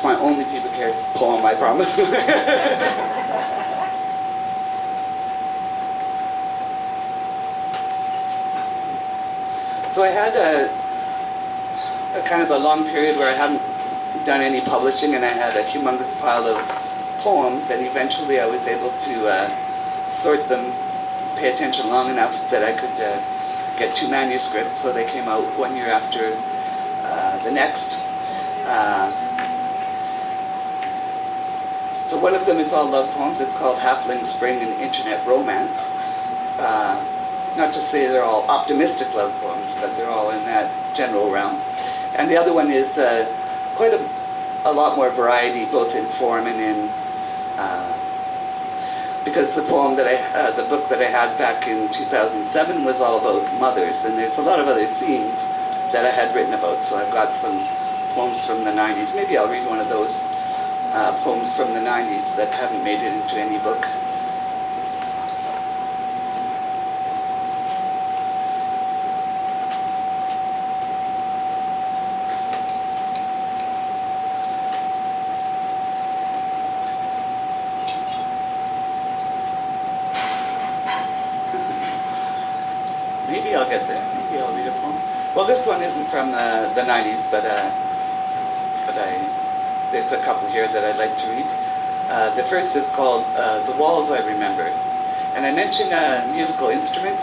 my only People Cares poem, I promise. So I had a kind of a long period where I hadn't done any publishing, and I had a humongous pile of poems, and eventually I was able to sort them, pay attention long enough that I could get 2 manuscripts, so they came out 1 year after the next. So one of them is all love poems. It's called Halfling Spring and Internet Romance. Not to say they're all optimistic love poems, but they're all in that general realm. And the other one is quite a lot more variety, both in form and in, because the poem that the book that I had back in 2007 was all about mothers, and there's a lot of other themes that I had written about. So I've got some poems from the 90s. Maybe I'll read one of those poems from the 90s that haven't made it into any book. Maybe I'll get there. Maybe I'll read a poem. Well, this one isn't from the 90s, but there's a couple here that I'd like to read. The first is called The Walls I Remember. And I mentioned a musical instrument,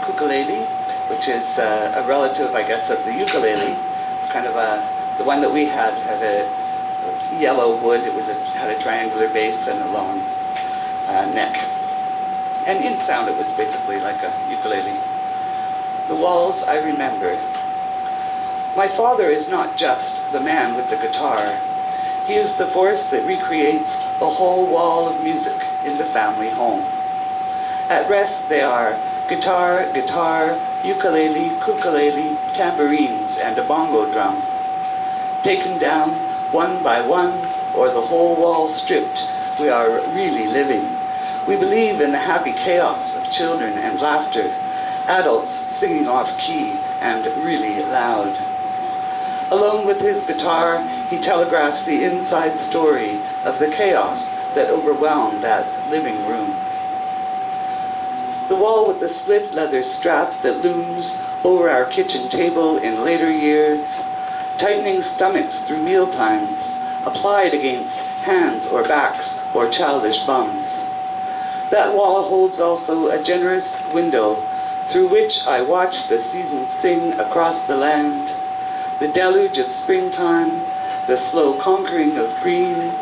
ukulele, which is a relative, I guess, of the ukulele. It's kind of the one that we had a yellow wood. It had a triangular base and a long neck. And in sound, it was basically like a ukulele. The Walls I Remember. My father is not just the man with the guitar. He is the force that recreates the whole wall of music in the family home. At rest they are guitar, guitar, ukulele, kukulele, tambourines, and a bongo drum. Taken down one by one, or the whole wall stripped, we are really living. We believe in the happy chaos of children and laughter, adults singing off key and really loud. Alone with his guitar, he telegraphs the inside story of the chaos that overwhelmed that living room. The wall with the split leather strap that looms over our kitchen table in later years, tightening stomachs through mealtimes, applied against hands or backs or childish bums. That wall holds also a generous window through which I watch the seasons sing across the land, the deluge of springtime, the slow conquering of green,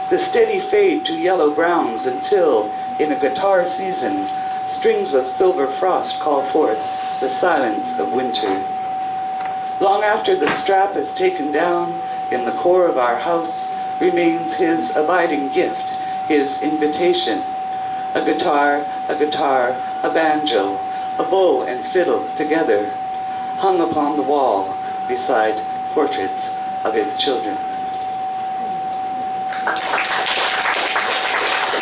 the steady fade to yellow-browns until, in a guitar season, strings of silver frost call forth the silence of winter. Long after the strap is taken down, in the core of our house remains his abiding gift, his invitation. A guitar, a banjo, a bow and fiddle together, hung upon the wall beside portraits of his children.